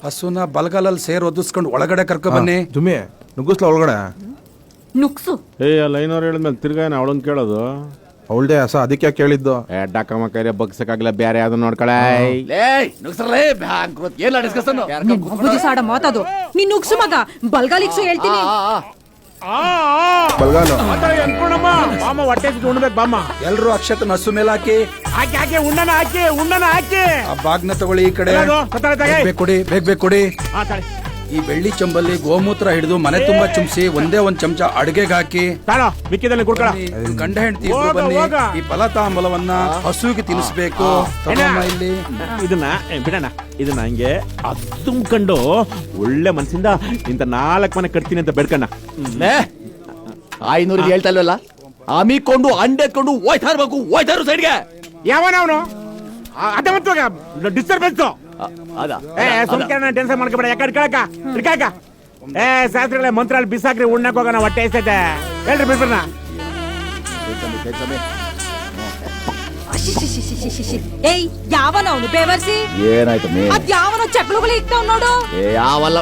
ಹಸುನ ಬಲಗಲಲ್ಲಿ ಸೇರ್ ಒದಿಸ್ಕೊಂಡು ಒಳಗಡೆ ಕರ್ಕೊ ಬನ್ನಿ. ಜುಮ್ಮಿ ನುಗ್ಗಿಸ್ಲ ಒಳಗಡೆ. ನುಗ್ಸು. ಲೈನವ್ರು ಹೇಳಿದ್ಮೇಲೆ ತಿರ್ಗಾ ಅವಳನ್ ಕೇಳೋದು. ಅವಳ್ದೇ ಹಸ, ಅದಕ್ಕೆ ಕೇಳಿದ್ದು. ಡಾಕಮ್ಮ ಕೈರೆ ಬಗ್ಸಕ್ಕಾಗಿಲ್ಲ, ಬೇರೆ ಯಾವ್ದು ನೋಡ್ಕೊಳ. ಸಾಡ ಮಾತಾದು ನೀನ್ ನುಗ್ಸು ಮಗ. ಬಲ್ಗಾಲಿಕ್ಸು ಹೇಳ್ತೀನಿ. ಬಲ್ಗಾಲು ಹೊಟ್ಟೆ ಉಣ್ಬೇಕು ಬಾಮ. ಎಲ್ರು ಅಕ್ಷತನ ಹಸು ಮೇಲೆ ಹಾಕಿ ಹಾಕಿ ಉಣ್ಣನ ಹಾಕಿ ಆ ಬಾಗ್ನ ತಗೊಳ್ಳಿ. ಈ ಕಡೆ ಬೇಗ ಕೊಡಿ, ಬೇಗ ಕೊಡಿ. ಈ ಬೆಳ್ಳಿ ಚಂಬಲ್ಲಿ ಗೋಮೂತ್ರ ಹಿಡಿದು ಮನೆ ತುಂಬಾ ಚುಮ್ಸಿ ಒಂದೇ ಒಂದ್ ಚಮಚ ಅಡ್ಗೆಗೆ ಹಾಕಿ ಮಿಕ್ಕಿದಲ್ಲಿ ಕುಡ್ಕೊಳ. ಗಂಡ ಹೆಂಡತಿ ಇಬ್ರು ಬನ್ನಿ. ಈ ಫಲತಾಂಬಲವನ್ನ ಹಸುವಿಗೆ ತಿನ್ನಿಸ್ಬೇಕು. ಇಲ್ಲಿ ಇದನ್ನ ಬಿಡಣ. ಇದನ್ನ ಹಂಗೆ ತುಂಬ್ಕೊಂಡು ಒಳ್ಳೆ ಮನ್ಸಿಂದ ಇಂತ 4 ಮನೆ ಕಟ್ತೀನಿ ಅಂತ ಬೇಡ್ಕಣ್ಣ. 500 ಹೇಳ್ತಾ ಇಲ್ವಲ್ಲ, ಅಮಿಕೊಂಡು ಅಂಡೆ ಎತ್ಕೊಂಡು ಹೋಯ್ತಾ ಇರ್ಬೇಕು. ಹೋಯ್ತಾ ಇರು ಸೈಡ್ಗೆ. ಯಾವನ ಅವನು? ಅದೇ ಮತ್ತು ಡಿಸ್ಟರ್ಬೆನ್ಸ್. ಟೆನ್ಷನ್ ಮಾಡ್ಕೊಬೇಡ. ಯಾಕ ಶಾಸ್ತ್ರಿಗಳೇ ಮಂತ್ರ ಅಲ್ಲಿ ಬಿಸಾಕ್ರಿ. ಉಣ್ಣಕ್ ಹೋಗೋಣ, ಹೊಟ್ಟೆ ಎಷ್ಟೈತೆ ಹೇಳ್ರಿ. ಬಿಡ್ಬರ್ನ ಏಯ್ ಯಾವನ ಅವನು ಬೇವರ್ಸಿ? ಏನಾಯ್ತು? ಅದ್ ಯಾವನೋ ಚಕ್ಳುಗಳು ಇಕ್ತಾವ್ ನೋಡು. ಯಾವಲ್ಲ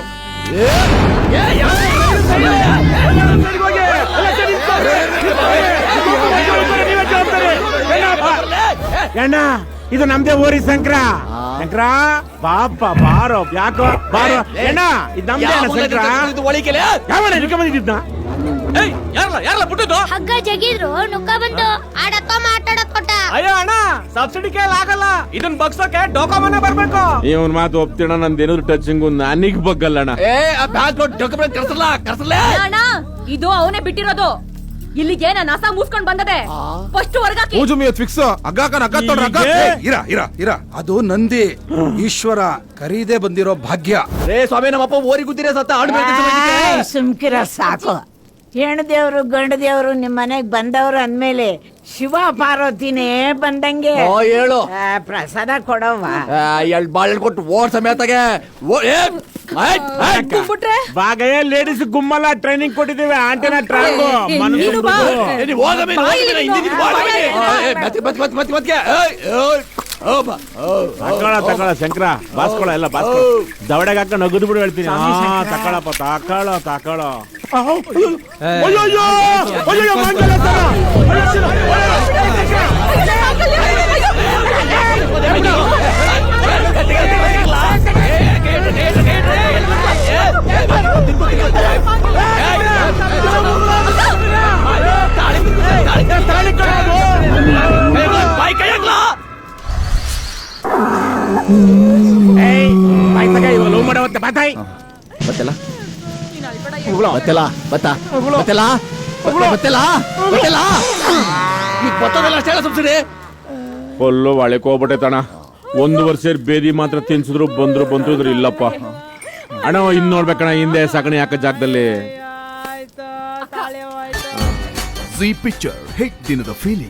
ಅಣ್ಣ, ಇದು ನಮ್ದೇ ಊರಿ ಶಂಕರ. ಬಾಪ ಬಾರೋ, ಯಾಕೋ ಬಾರೋ ಅಣ್ಣ. ಇದು ನಮ್ದೇ ಶಂಕರ. ಯಾವನ ಬಂದಿದ್ದ? ಹಗ್ಗ ಜಗಿದ್ರು ನುಗ್ಗ ಬಂತು. ಆಡಕ್ಕ ಮಾತಾಡಕ್ ಕೊಟ್ಟ. ಅಯ್ಯೋ ಅಣ್ಣ, ಸಬ್ಸಿಡಿ ಕೇಳ ಆಗಲ್ಲ. ಇದನ್ ಬಗ್ಸೋಕೆ ಡಾಕ್ಯುಮೆಂಟ್ ಬರ್ಬೇಕು. ಇವನ್ ಮಾತು ಒಪ್ತೀಣ. ನಂದೇನಾದ್ರು ಟಚಿಂಗು ನನಗ್ ಬಗ್ಗಲ್ಲ ಅಣ್ಣ. ಅಣ್ಣ ಇದು ಅವನೇ ಬಿಟ್ಟಿರೋದು. ಇಲ್ಲಿಗೆ ನಾನು ಹಸ ಮೂಸ್ಕೊಂಡ್ ಬಂದದೆ. ಫಸ್ಟ್ ಹೊರಗಾಕಿ. ಫಿಕ್ಸ್. ಇರ ಅದು ನಂದಿ ಈಶ್ವರ ಕರೀದೆ ಬಂದಿರೋ ಭಾಗ್ಯ. ಸ್ವಾಮಿ, ನಮ್ಮಪ್ಪ ಓರಿ ಗುದ್ದಿರ ಸತ್ತ. ಸುಮ್ಕಿರ ಸಾಕು. ಹೆಣ್ಣು ದೇವ್ರು ಗಂಡು ದೇವ್ರು ನಿಮ್ ಮನೆಗ್ ಬಂದವ್ರು ಅಂದ್ಮೇಲೆ ಶಿವ ಪಾರ್ವತಿನೇ ಬಂದಂಗೆ ಹೇಳು. ಪ್ರಸಾದ ಕೊಡವ್ವ. ಬಾಳ್ ಕೊಟ್ಟು ಓಡ್ ಸಮೇತಾಗೆ ಬಾಗಯ್ಯ ಲೇಡೀಸ್ ಗುಮ್ಮಲ್ಲ ಟ್ರೈನಿಂಗ್ ಕೊಟ್ಟಿದ್ದೀವಿ. ಆಂಟಿನ ಟ್ರಾಂಗು ತಗೊಳ ಶಂಕರ. ಬಾಸ್ಕೊಳ ಎಲ್ಲ ಬಾಸ್ಕೊಳ. ದವಡೆಗೆ ಹಾಕ ನಗದು ಬಿಡು ಹೇಳ್ತೀನಿ. ತಕೊಳಪ್ಪ, ತಾಕಳ. ಫುಲ್ಲು ಒಳಕ್ ಹೋಗ್ಬಿಟ್ಟೆ ತಣ. 1 ವರ್ಷ ಬೇದಿ ಮಾತ್ರ ತಿನ್ಸಿದ್ರು ಬಂದ್ರು ಇಲ್ಲಪ್ಪ ಅಣ್ಣ. ಇನ್ ನೋಡ್ಬೇಕಣ್ಣ ಹಿಂದೆ ಸಾಕಣೆ ಯಾಕ ಜಾಗದಲ್ಲಿ. ಜಿ ಪಿಕ್ಚರ್ ಹಿಟ್ ದಿನದ ಫೀಲಿಂಗ್.